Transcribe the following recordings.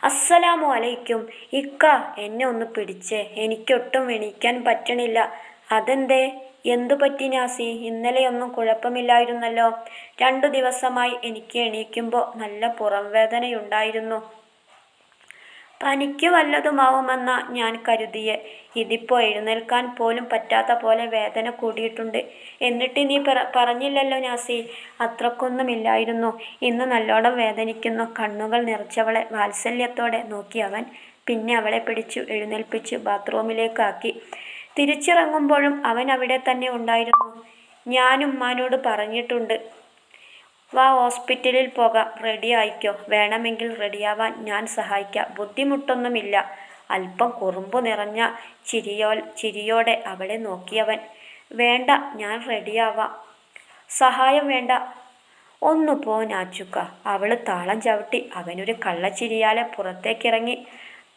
അസ്സലാമു അലൈക്കും. ഇക്ക, എന്നെ ഒന്ന് പിടിച്ചേ, എനിക്കൊട്ടും എണീക്കാൻ പറ്റണില്ല. അതെന്തേ? എന്തു പറ്റി നാസി? ഇന്നലെയൊന്നും കുഴപ്പമില്ലായിരുന്നല്ലോ. 2 ദിവസമായി എനിക്ക് എണീക്കുമ്പോൾ നല്ല പുറംവേദനയുണ്ടായിരുന്നു. പനിക്ക് വല്ലതുമാവുമെന്നാ ഞാൻ കരുതിയെ. ഇതിപ്പോൾ എഴുന്നേൽക്കാൻ പോലും പറ്റാത്ത പോലെ വേദന കൂടിയിട്ടുണ്ട്. എന്നിട്ട് നീ പറഞ്ഞില്ലല്ലോ നാസി. അത്രക്കൊന്നുമില്ലായിരുന്നു. ഇന്ന് നല്ലോണം വേദനിക്കുന്നു. കണ്ണുകൾ നിറച്ചവളെ വാത്സല്യത്തോടെ നോക്കി അവൻ. പിന്നെ അവളെ പിടിച്ചു എഴുന്നേൽപ്പിച്ച് ബാത്റൂമിലേക്കാക്കി. തിരിച്ചിറങ്ങുമ്പോഴും അവൻ അവിടെ തന്നെ ഉണ്ടായിരുന്നു. ഞാനുമ്മാനോട് പറഞ്ഞിട്ടുണ്ട്. വാ, ഹോസ്പിറ്റലിൽ പോകാം. റെഡി ആയിക്കോ. വേണമെങ്കിൽ റെഡിയാവാൻ ഞാൻ സഹായിക്കാം. ബുദ്ധിമുട്ടൊന്നുമില്ല. അല്പം കുറുമ്പു നിറഞ്ഞ ചിരിയോടെ അവളെ നോക്കിയവൻ. വേണ്ട, ഞാൻ റെഡിയാവാം. സഹായം വേണ്ട. ഒന്നു പോ നാച്ചുക്ക. അവള് താളം ചവിട്ടി. അവനൊരു കള്ളച്ചിരിയാലെ പുറത്തേക്കിറങ്ങി.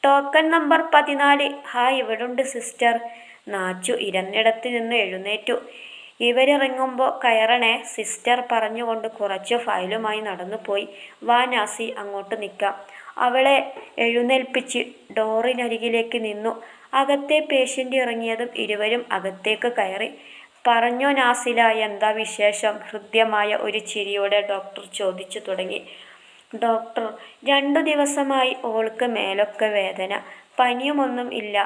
Token number 14. ഹായ്, ഇവിടുണ്ട് സിസ്റ്റർ. നാച്ചു ഇരുന്നിടത്ത് നിന്ന് എഴുന്നേറ്റു. ഇവരിറങ്ങുമ്പോൾ കയറണേ, സിസ്റ്റർ പറഞ്ഞുകൊണ്ട് കുറച്ച് ഫയലുമായി നടന്നുപോയി. വാ നാസി, അങ്ങോട്ട് നിൽക്കാം. അവളെ എഴുന്നേൽപ്പിച്ച് ഡോറിനരികിലേക്ക് നിന്നു. അകത്തെ പേഷ്യൻ്റ് ഇറങ്ങിയതും ഇരുവരും അകത്തേക്ക് കയറി. പറഞ്ഞോ നാസില, എന്താ വിശേഷം? ഹൃദ്യമായ ഒരു ചിരിയോടെ ഡോക്ടർ ചോദിച്ചു തുടങ്ങി. ഡോക്ടർ, 2 ദിവസമായി ഓൾക്ക് മേലൊക്കെ വേദന. പനിയുമൊന്നും ഇല്ല,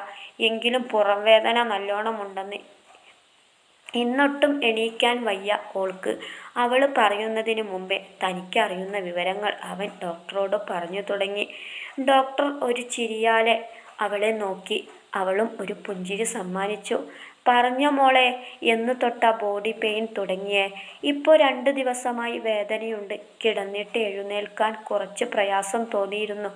എങ്കിലും പുറം വേദന നല്ലോണമുണ്ടെന്ന്. ഇന്നൊട്ടും എണീക്കാൻ വയ്യ ഓൾക്ക്. അവൾ പറയുന്നതിന് മുമ്പേ തനിക്കറിയുന്ന വിവരങ്ങൾ അവൻ ഡോക്ടറോട് പറഞ്ഞു തുടങ്ങി. ഡോക്ടർ ഒരു ചിരിയാലെ അവളെ നോക്കി. അവളും ഒരു പുഞ്ചിരി സമ്മാനിച്ചു. പറഞ്ഞ മോളെ, എന്ന് തൊട്ടാ ബോഡി പെയിൻ തുടങ്ങിയേ? ഇപ്പോൾ 2 ദിവസമായി വേദനയുണ്ട്. കിടന്നിട്ട് എഴുന്നേൽക്കാൻ കുറച്ച് പ്രയാസം തോന്നിയിരുന്നു.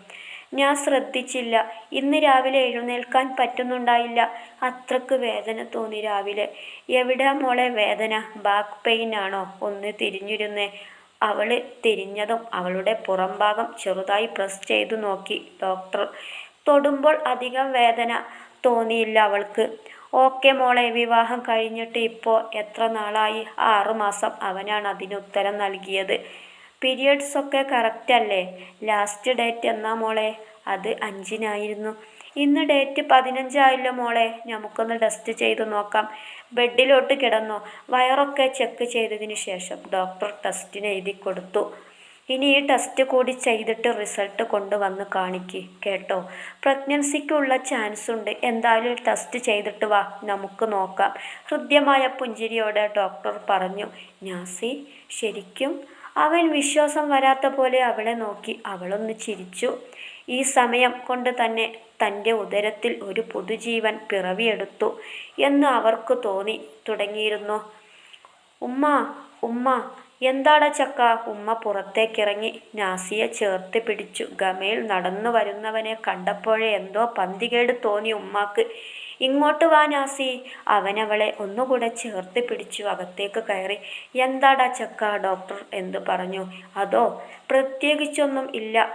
ഞാൻ ശ്രദ്ധിച്ചില്ല. ഇന്ന് രാവിലെ എഴുന്നേൽക്കാൻ പറ്റുന്നുണ്ടായില്ല. അത്രക്ക് വേദന തോന്നി രാവിലെ. എവിടാ മോളെ വേദന? ബാക്ക് പെയിൻ ആണോ? ഒന്ന് തിരിഞ്ഞിരുന്നേ. അവള് തിരിഞ്ഞതും അവളുടെ പുറംഭാഗം ചെറുതായി പ്രസ് ചെയ്തു നോക്കി ഡോക്ടർ. തൊടുമ്പോൾ അധികം വേദന തോന്നിയില്ല അവൾക്ക്. ഓക്കെ മോളെ, വിവാഹം കഴിഞ്ഞിട്ട് ഇപ്പോൾ എത്ര നാളായി? 6 മാസം. അവനാണ് അതിനുത്തരം നൽകിയത്. പീരിയഡ്സ് ഒക്കെ കറക്റ്റ് അല്ലേ? ലാസ്റ്റ് ഡേറ്റ് എന്നാ മോളെ? അത് 5-നായിരുന്നു. ഇന്ന് ഡേറ്റ് 15 ആയല്ലോ മോളെ. നമുക്കൊന്ന് ടെസ്റ്റ് ചെയ്ത് നോക്കാം. ബെഡിലോട്ട് കിടന്നോ. വയറൊക്കെ ചെക്ക് ചെയ്തതിന് ശേഷം ഡോക്ടർ ടെസ്റ്റിന് എഴുതി കൊടുത്തു. ഇനി ഈ ടെസ്റ്റ് കൂടി ചെയ്തിട്ട് റിസൾട്ട് കൊണ്ടുവന്ന് കാണിക്ക് കേട്ടോ. പ്രഗ്നൻസിക്കുള്ള ചാൻസ് ഉണ്ട്. എന്തായാലും ടെസ്റ്റ് ചെയ്തിട്ട് വാ, നമുക്ക് നോക്കാം. ഹൃദ്യമായ പുഞ്ചിരിയോടെ ഡോക്ടർ പറഞ്ഞു. നാസി, ശരിക്കും? അവൻ വിശ്വാസം വരാത്ത പോലെ അവളെ നോക്കി. അവളൊന്ന് ചിരിച്ചു. ഈ സമയം കൊണ്ട് തന്നെ തൻ്റെ ഉദരത്തിൽ ഒരു പുതുജീവൻ പിറവിയെടുത്തു എന്ന് അവർക്ക് തോന്നി തുടങ്ങിയിരുന്നു. ഉമ്മ, ഉമ്മ. എന്താടാ ചക്ക? ഉമ്മ പുറത്തേക്കിറങ്ങി നാസിയെ ചേർത്ത് പിടിച്ചു. ഗമയിൽ നടന്നു വരുന്നവനെ കണ്ടപ്പോഴേ എന്തോ പന്തികേട് തോന്നി ഉമ്മാക്ക്. ഇങ്ങോട്ട് വാ നാസി. അവനവളെ ഒന്നുകൂടെ ചേർത്ത് പിടിച്ചു അകത്തേക്ക് കയറി. എന്താടാ ചക്ക? ഡോക്ടർ എന്തു പറഞ്ഞു? അതോ പ്രത്യേകിച്ചൊന്നും ഇല്ല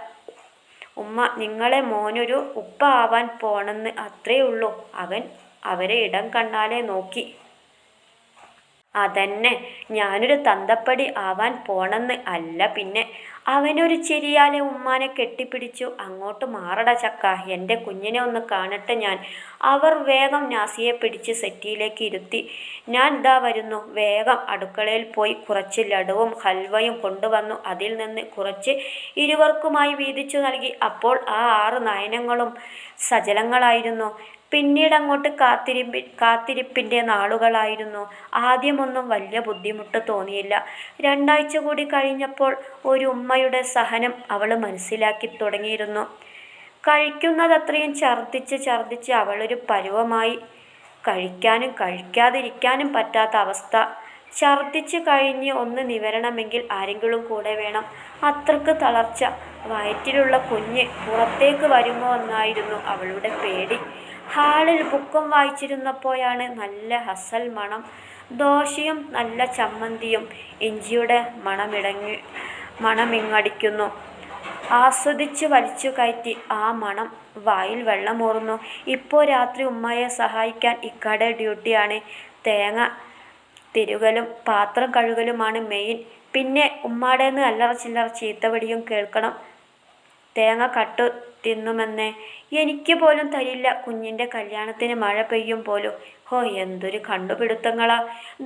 ഉമ്മ, നിങ്ങളെ മോനൊരു ഉപ്പ ആവാൻ പോണെന്ന്, അത്രേ ഉള്ളൂ. അവൻ അവരെ ഇടം കണ്ണാലെ നോക്കി. അതന്നെ, ഞാനൊരു തന്തപ്പടി ആവാൻ പോണെന്ന്. അല്ല പിന്നെ. അവനൊരു ചിരിയാലെ ഉമ്മാനെ കെട്ടിപ്പിടിച്ചു. അങ്ങോട്ട് മാറട ചക്ക, എൻ്റെ കുഞ്ഞിനെ ഒന്ന് കാണട്ടെ ഞാൻ. അവർ വേഗം നാസിയെ പിടിച്ച് സെറ്റിയിലേക്ക് ഇരുത്തി. ഞാൻ ദാ വരുന്നു. വേഗം അടുക്കളയിൽ പോയി കുറച്ച് ലഡുവും ഹൽവയും കൊണ്ടുവന്നു. അതിൽ നിന്ന് കുറച്ച് ഇരുവർക്കുമായി വീതിച്ചു നൽകി. അപ്പോൾ ആ 6 നയനങ്ങളും സജലങ്ങളായിരുന്നു. പിന്നീടങ്ങോട്ട് കാത്തിരിപ്പിൻ്റെ നാളുകളായിരുന്നു. ആദ്യമൊന്നും വലിയ ബുദ്ധിമുട്ട് തോന്നിയില്ല. 2 ആഴ്ച കൂടി കഴിഞ്ഞപ്പോൾ ഒരു ഉമ്മയുടെ സഹനം അവൾ മനസ്സിലാക്കി തുടങ്ങിയിരുന്നു. കഴിക്കുന്നതത്രയും ഛർദ്ദിച്ച് അവളൊരു പരുവമായി. കഴിക്കാനും കഴിക്കാതിരിക്കാനും പറ്റാത്ത അവസ്ഥ. ഛർദ്ദിച്ച് കഴിഞ്ഞ് ഒന്ന് നിവരണമെങ്കിൽ ആരെങ്കിലും കൂടെ വേണം. അത്രക്ക് തളർച്ച. വയറ്റിലുള്ള കുഞ്ഞ് പുറത്തേക്ക് വരുമോ എന്നായിരുന്നു അവളുടെ പേടി. ഹാളിൽ ബുക്കും വായിച്ചിരുന്നപ്പോഴാണ് നല്ല ഹസൽ മണം. ദോശയും നല്ല ചമ്മന്തിയും. ഇഞ്ചിയുടെ മണമിങ്ങടിക്കുന്നു. ആസ്വദിച്ച് വലിച്ചു കയറ്റി ആ മണം വായിൽ വെള്ളമൂറുന്നു. ഇപ്പോൾ രാത്രി ഉമ്മയെ സഹായിക്കാൻ ഇക്കാടെ ഡ്യൂട്ടിയാണ്. തേങ്ങ തിരുകലും പാത്രം കഴുകലുമാണ് മെയിൻ. പിന്നെ ഉമ്മാടേന്ന് അല്ലറ ചില്ലറ ചീത്തവിളിയും കേൾക്കണം. തേങ്ങ കട്ടു തിന്നുമെന്ന്. എനിക്ക് പോലും തരില്ല. കുഞ്ഞിൻ്റെ കല്യാണത്തിന് മഴ പെയ്യും പോലും. ഹോ, എന്തൊരു കണ്ടുപിടുത്തങ്ങളാ.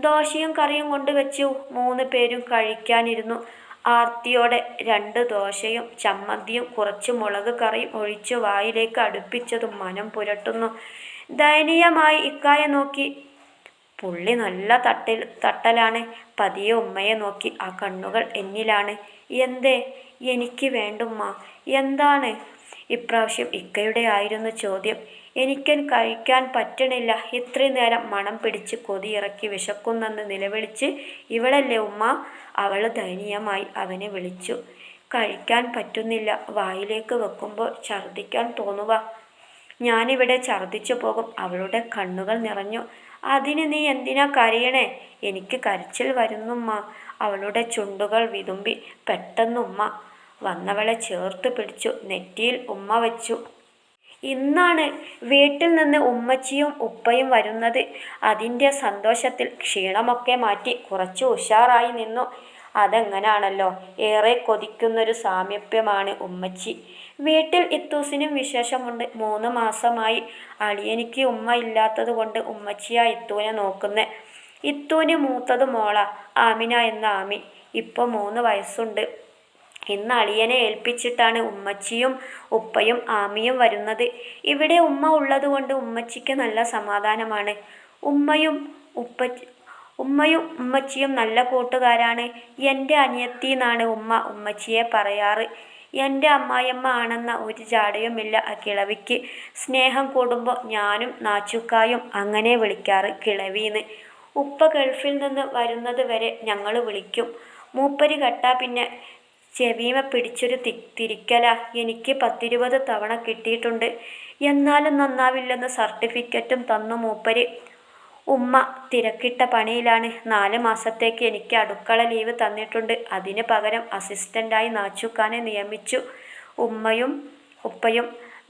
ദോശയും കറിയും കൊണ്ടുവച്ചു. 3 പേരും കഴിക്കാനിരുന്നു. ആർത്തിയോടെ 2 ദോശയും ചമ്മന്തിയും കുറച്ച് മുളക് കറിയും ഒഴിച്ചു വായിലേക്ക് അടുപ്പിച്ചതും മനം പുരട്ടുന്നു. ദയനീയമായി ഇക്കായെ നോക്കി. പുള്ളി നല്ല തട്ടലാണ്. പതിയെ ഉമ്മയെ നോക്കി. ആ കണ്ണുകൾ എന്നിലാണ്. എന്തേ? എനിക്ക് വേണ്ടുമ്മ. എന്താണ്? ഇപ്രാവശ്യം ഇക്കയുടെ ആയിരുന്നു ചോദ്യം. എനിക്കൻ കഴിക്കാൻ പറ്റണില്ല. ഇത്രയും നേരം മണം പിടിച്ച് കൊതിയിറക്കി വിശക്കുന്നെന്ന് നിലവിളിച്ച് ഇവളല്ലേ ഉമ്മ? അവൾ ദയനീയമായി അവനെ വിളിച്ചു. കഴിക്കാൻ പറ്റുന്നില്ല. വായിലേക്ക് വെക്കുമ്പോൾ ഛർദ്ദിക്കാൻ തോന്നുക. ഞാനിവിടെ ഛർദ്ദിച്ചു പോകും. അവളുടെ കണ്ണുകൾ നിറഞ്ഞു. അതിന് നീ എന്തിനാ കരയണേ? എനിക്ക് കരച്ചിൽ വരുന്നുമ്മ. അവളുടെ ചുണ്ടുകൾ വിതുമ്പി. പെട്ടെന്നുമ്മ വന്നവളെ ചേർത്ത് പിടിച്ചു. നെറ്റിയിൽ ഉമ്മ വച്ചു. ഇന്നാണ് വീട്ടിൽ നിന്ന് ഉമ്മച്ചിയും ഉപ്പയും വരുന്നത്. അതിൻ്റെ സന്തോഷത്തിൽ ക്ഷീണമൊക്കെ മാറ്റി കുറച്ച് ഉഷാറായി നിന്നു. അതെങ്ങനാണല്ലോ, ഏറെ കൊതിക്കുന്നൊരു സാമീപ്യമാണ് ഉമ്മച്ചി. വീട്ടിൽ ഇത്തൂസിനും വിശേഷമുണ്ട്. 3 മാസമായി അളിയനിക്ക് ഉമ്മ ഇല്ലാത്തത് കൊണ്ട് ഉമ്മച്ചിയാ ഇത്തൂനെ നോക്കുന്നെ. ഇത്തൂന് മൂത്തത് മോള, ആമിന എന്ന ആമി. ഇപ്പോൾ 3 വയസ്സുണ്ട്. ഇന്ന് അളിയനെ ഏൽപ്പിച്ചിട്ടാണ് ഉമ്മച്ചിയും ഉപ്പയും ആമിയും വരുന്നത്. ഇവിടെ ഉമ്മ ഉള്ളതുകൊണ്ട് ഉമ്മച്ചിക്ക് നല്ല സമാധാനമാണ്. ഉമ്മയും ഉമ്മച്ചിയും നല്ല കൂട്ടുകാരാണ്. എൻ്റെ അനിയത്തിന്നാണ് ഉമ്മ ഉമ്മച്ചിയെ പറയാറ്. എൻ്റെ അമ്മായിയമ്മ ആണെന്ന ഒരു ജാടയുമില്ല ആ കിളവിക്ക്. സ്നേഹം കൂടുമ്പോൾ ഞാനും നാച്ചുക്കായും അങ്ങനെ വിളിക്കാറ് കിളവീന്ന്. ഉപ്പ ഗൾഫിൽ നിന്ന് വരുന്നത് വരെ ഞങ്ങൾ വിളിക്കും. മൂപ്പര് കേട്ടാ പിന്നെ ചെവിമ പിടിച്ചൊരു തിരിക്കല. എനിക്ക് 10-20 തവണ കിട്ടിയിട്ടുണ്ട്. എന്നാലും നന്നാവില്ലെന്ന് സർട്ടിഫിക്കറ്റും തന്നു മൂപ്പര്. ഉമ്മ തിരക്കിട്ട പണിയിലാണ്. 4 മാസത്തേക്ക് എനിക്ക് അടുക്കള ലീവ് തന്നിട്ടുണ്ട്. അതിന് പകരം അസിസ്റ്റൻ്റായി നാച്ചുക്കാനെ നിയമിച്ചു ഉമ്മയും ഉപ്പയും.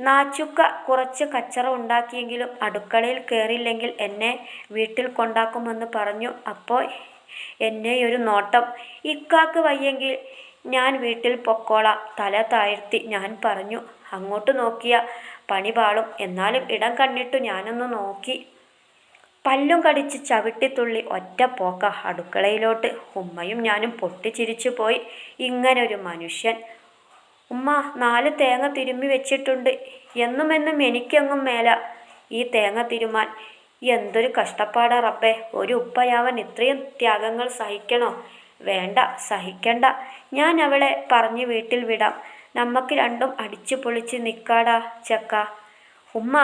നാച്ചുക്ക കുറച്ച് കച്ചറ ഉണ്ടാക്കിയെങ്കിലും അടുക്കളയിൽ കയറിയില്ലെങ്കിൽ എന്നെ വീട്ടിൽ കൊണ്ടാക്കുമെന്ന് പറഞ്ഞു. അപ്പോൾ എന്നെയൊരു നോട്ടം. ഇക്കാക്ക് വയ്യെങ്കിൽ ഞാൻ വീട്ടിൽ പൊക്കോളാം. തല താഴ്ത്തി ഞാൻ പറഞ്ഞു. അങ്ങോട്ട് നോക്കിയ പണി പാളും. എന്നാലും ഇടം കണ്ണിട്ടു ഞാനൊന്ന് നോക്കി. പല്ലും കടിച്ച് ചവിട്ടിത്തുള്ളി ഒറ്റ പോക്ക അടുക്കളയിലോട്ട്. ഉമ്മയും ഞാനും പൊട്ടിച്ചിരിച്ചു പോയി. ഇങ്ങനൊരു മനുഷ്യൻ. ഉമ്മ 4 തേങ്ങ തിരുമ്മി വെച്ചിട്ടുണ്ട്. എന്നും എനിക്കെങ്ങും മേല ഈ തേങ്ങ തിരുമാൻ. എന്തൊരു കഷ്ടപ്പാടാ റബ്ബേ. ഒരു ഉപ്പയാവൻ ഇത്രയും ത്യാഗങ്ങൾ സഹിക്കണോ? വേണ്ട, സഹിക്കണ്ട. ഞാൻ അവളെ പറഞ്ഞ് വീട്ടിൽ വിടാം. നമുക്ക് രണ്ടും അടിച്ചു പൊളിച്ച് നിക്കാടാ ചെക്ക. ഉമ്മ,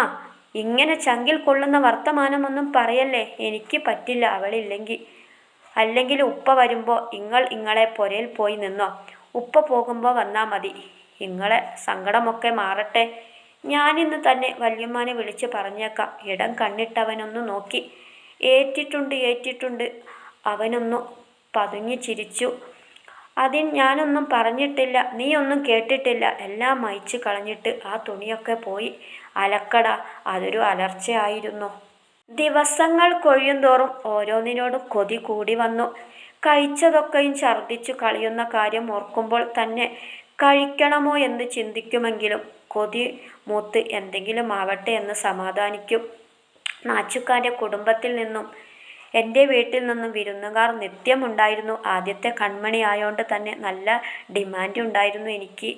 ഇങ്ങനെ ചങ്കിൽ കൊള്ളുന്ന വർത്തമാനമൊന്നും പറയല്ലേ. എനിക്ക് പറ്റില്ല അവളില്ലെങ്കിൽ. അല്ലെങ്കിൽ ഉപ്പ വരുമ്പോൾ ഇങ്ങളെ പൊരയിൽ പോയി നിന്നോ. ഉപ്പ പോകുമ്പോൾ വന്നാൽ മതി. ഇങ്ങളെ സങ്കടമൊക്കെ മാറട്ടെ. ഞാനിന്ന് തന്നെ വല്യമ്മാനെ വിളിച്ച് പറഞ്ഞേക്കാം. ഇടം കണ്ണിട്ടവനൊന്നു നോക്കി. ഏറ്റിട്ടുണ്ട്. അവനൊന്നു പതുങ്ങി ചിരിച്ചു. അതിന് ഞാനൊന്നും പറഞ്ഞിട്ടില്ല. നീ ഒന്നും കേട്ടിട്ടില്ല. എല്ലാം മായ്ച്ചു കളഞ്ഞിട്ട് ആ തുണിയൊക്കെ പോയി അലക്കട. അതൊരു അലർച്ചയായിരുന്നു. ദിവസങ്ങൾ കൊഴിയുന്തോറും ഓരോന്നിനോടും കൊതി കൂടി വന്നു. കഴിച്ചതൊക്കെയും ഛർദ്ദിച്ചു കളയുന്ന കാര്യം ഓർക്കുമ്പോൾ തന്നെ കഴിക്കണമോ എന്ന് ചിന്തിക്കുമെങ്കിലും കൊതി മൂത്ത് എന്തെങ്കിലും ആവട്ടെ എന്ന് സമാധാനിക്കും. നാച്ചുക്കാൻ്റെ കുടുംബത്തിൽ നിന്നും എൻ്റെ വീട്ടിൽ നിന്നും വിരുന്നുകാർ നിത്യമുണ്ടായിരുന്നു. ആദ്യത്തെ കൺമണി ആയോണ്ട് തന്നെ നല്ല ഡിമാൻഡ് ഉണ്ടായിരുന്നു എനിക്ക്.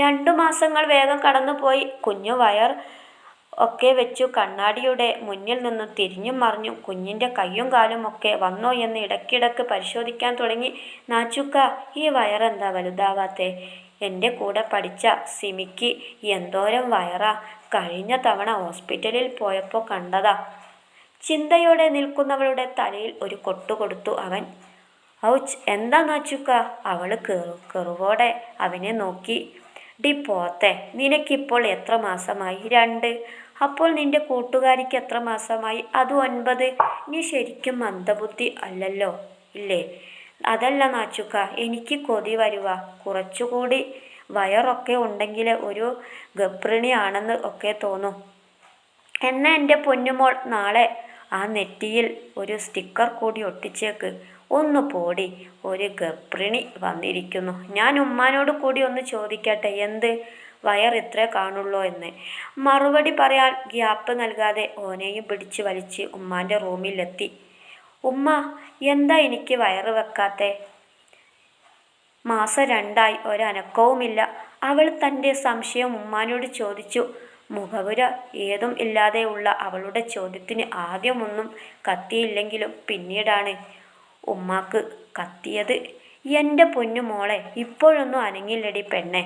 2 മാസങ്ങൾ വേഗം കടന്നുപോയി. കുഞ്ഞു വയർ ഒക്കെ വെച്ചു കണ്ണാടിയുടെ മുന്നിൽ നിന്നും തിരിഞ്ഞും മറിഞ്ഞും കുഞ്ഞിൻ്റെ കയ്യും കാലും ഒക്കെ വന്നോ എന്ന് ഇടയ്ക്കിടയ്ക്ക് പരിശോധിക്കാൻ തുടങ്ങി. നാച്ചുക്ക, ഈ വയറെന്താ വലുതാവാത്തെ? എൻ്റെ കൂടെ പഠിച്ച സിമിക്ക് എന്തോരം വയറാ. കഴിഞ്ഞ തവണ ഹോസ്പിറ്റലിൽ പോയപ്പോൾ കണ്ടതാ. ചിന്തയോടെ നിൽക്കുന്നവളുടെ തലയിൽ ഒരു കൊട്ടു കൊടുത്തു അവൻ. ഔച്ച്, എന്താ നാച്ചുക്ക? അവള് കെറുവോടെ അവനെ നോക്കി. ഡി പോത്തെ, നിനക്കിപ്പോൾ എത്ര മാസമായി? 2. അപ്പോൾ നിന്റെ കൂട്ടുകാരിക്ക് എത്ര മാസമായി? അത് 9. നീ ശരിക്കും മന്ദബുദ്ധി അല്ലല്ലോ ഇല്ലേ? അതല്ല നാച്ചുക്ക, എനിക്ക് കൊതി വരുക. കുറച്ചുകൂടി വയറൊക്കെ ഉണ്ടെങ്കിൽ ഒരു ഗർഭിണി ആണെന്ന് ഒക്കെ തോന്നും. എന്നാ എൻ്റെ പൊന്നുമോൾ, നാളെ ആ നെറ്റിയിൽ ഒരു സ്റ്റിക്കർ കൂടി ഒട്ടിച്ചേക്ക്. ഒന്ന് പോടി, ഒരു ഗർഭിണി വന്നിരിക്കുന്നു. ഞാൻ ഉമ്മാനോട് കൂടി ഒന്ന് ചോദിക്കട്ടെ. എന്ത്? വയറിത്രേ കാണുള്ളൂ എന്ന്. മറുപടി പറയാൻ ഗ്യാപ്പ് നൽകാതെ ഓനെയും പിടിച്ച് വലിച്ച് ഉമ്മാൻ്റെ റൂമിലെത്തി. ഉമ്മ, എന്താ എനിക്ക് വയറ് വെക്കാത്തെ? മാസം 2ആയി, ഒരനക്കവുമില്ല. അവൾ തൻ്റെ സംശയം ഉമ്മാനോട് ചോദിച്ചു. മുഖവുര ഏതും ഇല്ലാതെയുള്ള അവളുടെ ചോദ്യത്തിന് ആദ്യമൊന്നും കത്തിയില്ലെങ്കിലും പിന്നീടാണ് ഉമ്മാക്ക് കത്തിയത്. എൻ്റെ പൊന്നു മോളെ, ഇപ്പോഴൊന്നും അനങ്ങില്ലടി പെണ്ണെ.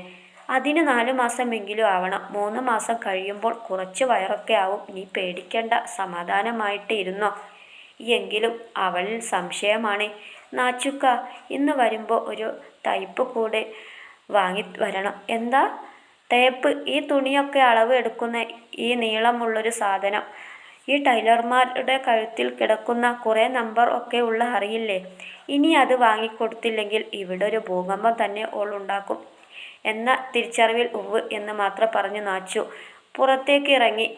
അതിന് 4 മാസമെങ്കിലും ആവണം. 3 മാസം കഴിയുമ്പോൾ കുറച്ച് വയറൊക്കെ ആവും. നീ പേടിക്കണ്ട, സമാധാനമായിട്ട് ഇരുന്നോ. എങ്കിലും അവളിൽ സംശയമാണ്. നാച്ചുക്ക, ഇന്ന് വരുമ്പോൾ ഒരു തയ്പ്പ് കൂടെ വാങ്ങി വരണം. എന്താ തേപ്പ്? ഈ തുണിയൊക്കെ അളവ് എടുക്കുന്ന ഈ നീളമുള്ളൊരു സാധനം. ഈ ടൈലർമാരുടെ കഴുത്തിൽ കിടക്കുന്ന കുറേ നമ്പർ ഒക്കെ ഉള്ള അറിയില്ലേ? ഇനി അത് വാങ്ങിക്കൊടുത്തില്ലെങ്കിൽ ഇവിടെ ഒരു ഭൂകമ്പം തന്നെ ഓൾ ഉണ്ടാക്കും എന്ന തിരിച്ചറിവിൽ ഉവ് എന്ന് മാത്രം പറഞ്ഞു നാച്ചു പുറത്തേക്ക് ഇറങ്ങി.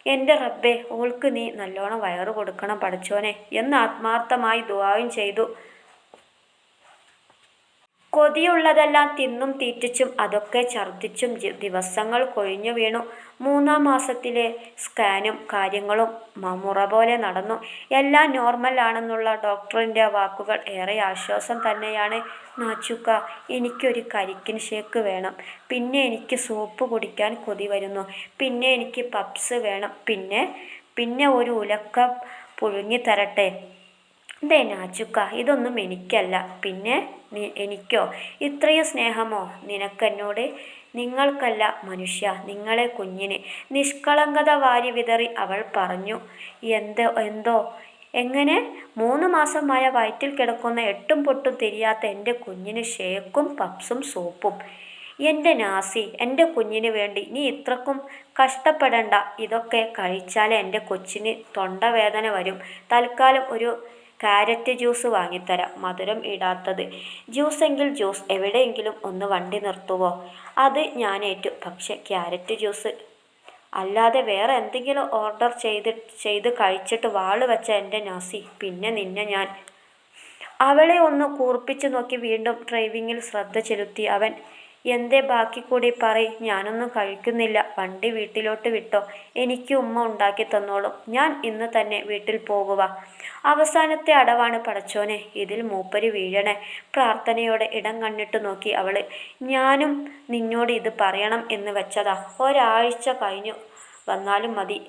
എൻ്റെ റബ്ബേ, ഓൾക്ക് നീ നല്ലോണം വയറ് കൊടുക്കണം പടച്ചോനെ എന്ന് ആത്മാർത്ഥമായി ദുആയും ചെയ്തു. കൊതിയുള്ളതെല്ലാം തിന്നും തീറ്റിച്ചും അതൊക്കെ ഛർദ്ദിച്ചും ദിവസങ്ങൾ കൊഴിഞ്ഞു വീണു. 3ആം മാസത്തിലെ സ്കാനും കാര്യങ്ങളും മുറ പോലെ നടന്നു. എല്ലാം നോർമൽ ആണെന്നുള്ള ഡോക്ടറിൻ്റെ വാക്കുകൾ ഏറെ ആശ്വാസം തന്നെയാണ്. നാച്ചുക്ക, എനിക്കൊരു കരിക്കിൻ ഷേക്ക് വേണം. പിന്നെ എനിക്ക് സൂപ്പ് കുടിക്കാൻ കൊതി വരുന്നു. പിന്നെ എനിക്ക് പപ്സ് വേണം. പിന്നെ ഒരു ഉലക്ക പുഴുങ്ങി തരട്ടെ? ദേ നാച്ചുക്ക, ഇതൊന്നും എനിക്കല്ല. പിന്നെ എനിക്കോ? ഇത്രയും സ്നേഹമോ നിനക്കെന്നോട്? നിങ്ങൾക്കല്ല മനുഷ്യ, നിങ്ങളെ കുഞ്ഞിന്. നിഷ്കളങ്കത വാരി വിതറി അവൾ പറഞ്ഞു. എന്തോ? എങ്ങനെ? 3 മാസമായ വയറ്റിൽ കിടക്കുന്ന എട്ടും പൊട്ടും തിരിയാത്ത എൻ്റെ കുഞ്ഞിന് ഷേക്കും പപ്സും സൂപ്പും? എൻ്റെ നാസി, എൻ്റെ കുഞ്ഞിന് വേണ്ടി നീ ഇത്രക്കും കഷ്ടപ്പെടണ്ട. ഇതൊക്കെ കഴിച്ചാൽ എൻ്റെ കൊച്ചിന് തൊണ്ടവേദന വരും. തൽക്കാലം ഒരു കാരറ്റ് ജ്യൂസ് വാങ്ങിത്തരാം, മധുരം ഇടാത്തത്. ജ്യൂസെങ്കിൽ ജ്യൂസ്. എവിടെയെങ്കിലും ഒന്ന് വണ്ടി നിർത്തുവോ? അത് ഞാനേറ്റു. പക്ഷെ ക്യാരറ്റ് ജ്യൂസ് അല്ലാതെ വേറെ എന്തെങ്കിലും ഓർഡർ ചെയ്ത് കഴിച്ചിട്ട് വാള് വെച്ച എൻ്റെ നാസി, പിന്നെ നിന്നെ ഞാൻ. അവളെ ഒന്ന് കൂർപ്പിച്ചു നോക്കി വീണ്ടും ഡ്രൈവിങ്ങിൽ ശ്രദ്ധ ചെലുത്തി അവൻ. എന്തേ, ബാക്കി കൂടി പറയ്. ഞാനൊന്നും കഴിക്കുന്നില്ല. വണ്ടി വീട്ടിലോട്ട് വിട്ടോ. എനിക്ക് ഉമ്മ ഉണ്ടാക്കി തന്നോളും. ഞാൻ ഇന്ന് തന്നെ വീട്ടിൽ പോകുക. അവസാനത്തെ അടവാണ് പടച്ചോനെ, ഇതിൽ മൂപ്പര് വീഴണേ. പ്രാർത്ഥനയോടെ ഇടം കണ്ണിട്ട് നോക്കി അവള്. ഞാനും നിന്നോട് ഇത് പറയണം എന്ന് വെച്ചതാ. ഒരാഴ്ച കഴിഞ്ഞു വന്നാലും മതി.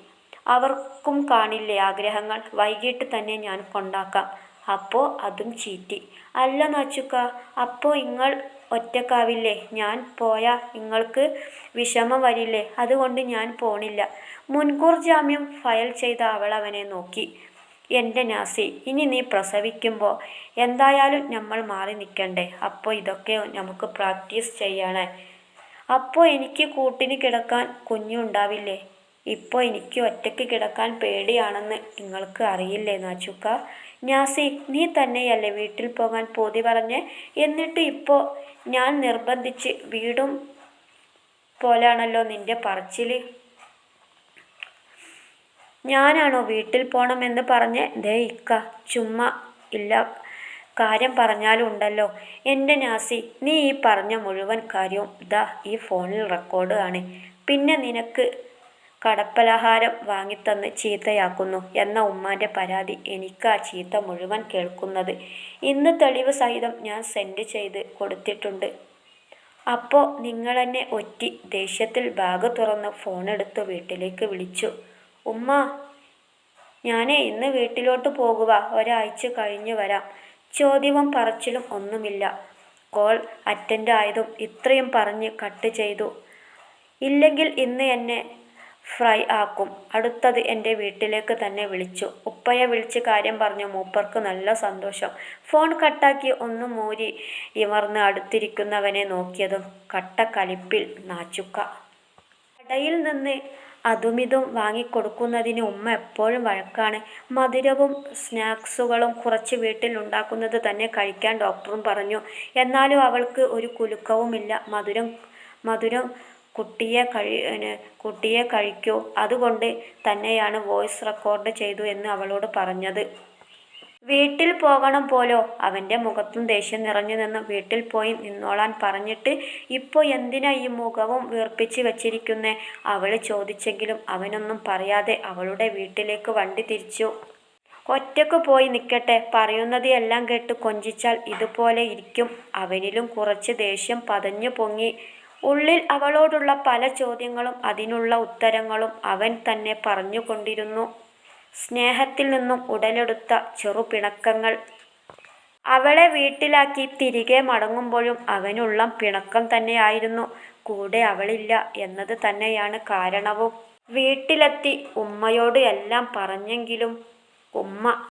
അവർക്കും കാണില്ലേ ആഗ്രഹങ്ങൾ. വൈകിട്ട് തന്നെ ഞാൻ കൊണ്ടാക്കാം. അപ്പോ അതും ചീറ്റി. അല്ല നാച്ചുക്ക, അപ്പോ ഇങ്ങൾ ഒറ്റക്കാവില്ലേ? ഞാൻ പോയാ ഇങ്ങൾക്ക് വിഷമം വരില്ലേ? അതുകൊണ്ട് ഞാൻ പോണില്ല. മുൻകൂർ ജാമ്യം ഫയൽ ചെയ്ത അവൾ അവനെ നോക്കി. എൻ്റെ നാസി, ഇനി നീ പ്രസവിക്കുമ്പോൾ എന്തായാലും നമ്മൾ മാറി നിൽക്കണ്ടേ? അപ്പോൾ ഇതൊക്കെ നമുക്ക് പ്രാക്ടീസ് ചെയ്യണേ. അപ്പോൾ എനിക്ക് കൂട്ടിന് കിടക്കാൻ കുഞ്ഞുണ്ടാവില്ലേ? ഇപ്പോൾ എനിക്ക് ഒറ്റയ്ക്ക് കിടക്കാൻ പേടിയാണെന്ന് നിങ്ങൾക്ക് അറിയില്ലേ നാച്ചുക്ക? നാസി, നീ തന്നെയല്ലേ വീട്ടിൽ പോകാൻ പൂതി പറഞ്ഞേ? എന്നിട്ട് ഇപ്പോൾ ഞാൻ നിർബന്ധിച്ച് വീടും പോലാണല്ലോ നിന്റെ പറച്ചിൽ. ഞാനാണോ വീട്ടിൽ പോണമെന്ന് പറഞ്ഞ്? ദേ ഇക്ക, ചുമ്മാ ഇല്ല കാര്യം പറഞ്ഞാലും ഉണ്ടല്ലോ. എൻ്റെ നാസി, നീ ഈ പറഞ്ഞ മുഴുവൻ കാര്യവും ദാ ഈ ഫോണിൽ റെക്കോർഡ് ആണ്. പിന്നെ നിനക്ക് കടപ്പലഹാരം വാങ്ങിത്തന്ന് ചീത്തയാക്കുന്നു എന്ന ഉമ്മാൻ്റെ പരാതി. എനിക്കാ ചീത്ത മുഴുവൻ കേൾക്കുന്നത്. ഇന്ന് തെളിവ് സഹിതം ഞാൻ സെൻഡ് ചെയ്ത് കൊടുത്തിട്ടുണ്ട്. അപ്പോൾ നിങ്ങളെന്നെ ഒറ്റി. ദേഷ്യത്തിൽ ബാഗ് തുറന്ന് ഫോണെടുത്ത് വീട്ടിലേക്ക് വിളിച്ചു. ഉമ്മ, ഞാനേ ഇന്ന് വീട്ടിലോട്ട് പോകുക. ഒരാഴ്ച കഴിഞ്ഞ് വരാം. ചോദ്യവും പറച്ചിലും ഒന്നുമില്ല. കോൾ അറ്റൻഡ് ആയതും ഇത്രയും പറഞ്ഞ് കട്ട് ചെയ്തു. ഇല്ലെങ്കിൽ ഇന്ന് എന്നെ ഫ്രൈ ആക്കും. അടുത്തത് എൻ്റെ വീട്ടിലേക്ക് തന്നെ വിളിച്ചു. ഉപ്പയെ വിളിച്ച് കാര്യം പറഞ്ഞു. മൂപ്പർക്ക് നല്ല സന്തോഷം. ഫോൺ കട്ടാക്കി ഒന്ന് മൂരി ഇമർന്ന് അടുത്തിരിക്കുന്നവനെ നോക്കിയതും കട്ടക്കലിപ്പിൽ നാച്ചുക്ക. കടയിൽ നിന്ന് അതുമിതും വാങ്ങിക്കൊടുക്കുന്നതിന് ഉമ്മ എപ്പോഴും വഴക്കാണ്. മധുരവും സ്നാക്സുകളും കുറച്ച് വീട്ടിൽ ഉണ്ടാക്കുന്നത് തന്നെ കഴിക്കാൻ ഡോക്ടറും പറഞ്ഞു. എന്നാലും അവൾക്ക് ഒരു കുലുക്കവുമില്ല. മധുരം കുട്ടിയെ കഴിക്കൂ. അതുകൊണ്ട് തന്നെയാണ് വോയിസ് റെക്കോർഡ് ചെയ്തു എന്ന് അവളോട് പറഞ്ഞത്. വീട്ടിൽ പോകണം പോലോ? അവൻ്റെ മുഖത്തും ദേഷ്യം നിറഞ്ഞു നിന്ന്. വീട്ടിൽ പോയി നിന്നോളാൻ പറഞ്ഞിട്ട് ഇപ്പോൾ എന്തിനാ ഈ മുഖവും വീർപ്പിച്ച് വെച്ചിരിക്കുന്നേ? അവൾ ചോദിച്ചെങ്കിലും അവനൊന്നും പറയാതെ അവളുടെ വീട്ടിലേക്ക് വണ്ടി തിരിച്ചു. ഒറ്റയ്ക്ക് പോയി നിൽക്കട്ടെ, പറയുന്നത് എല്ലാം കേട്ട് കൊഞ്ചിച്ചാൽ ഇതുപോലെ ഇരിക്കും. അവനിലും കുറച്ച് ദേഷ്യം പതഞ്ഞു പൊങ്ങി. ഉള്ളിൽ അവളോടുള്ള പല ചോദ്യങ്ങളും അതിനുള്ള ഉത്തരങ്ങളും അവൻ തന്നെ പറഞ്ഞുകൊണ്ടിരുന്നു. സ്നേഹത്തിൽ നിന്നും ഉടലെടുത്ത ചെറുപിണക്കങ്ങൾ. അവളെ വീട്ടിലാക്കി തിരികെ മടങ്ങുമ്പോഴും അവനുള്ള പിണക്കം തന്നെയായിരുന്നു. കൂടെ അവളില്ല എന്നത് തന്നെയാണ് കാരണവും. വീട്ടിലെത്തി ഉമ്മയോട് എല്ലാം പറഞ്ഞെങ്കിലും ഉമ്മ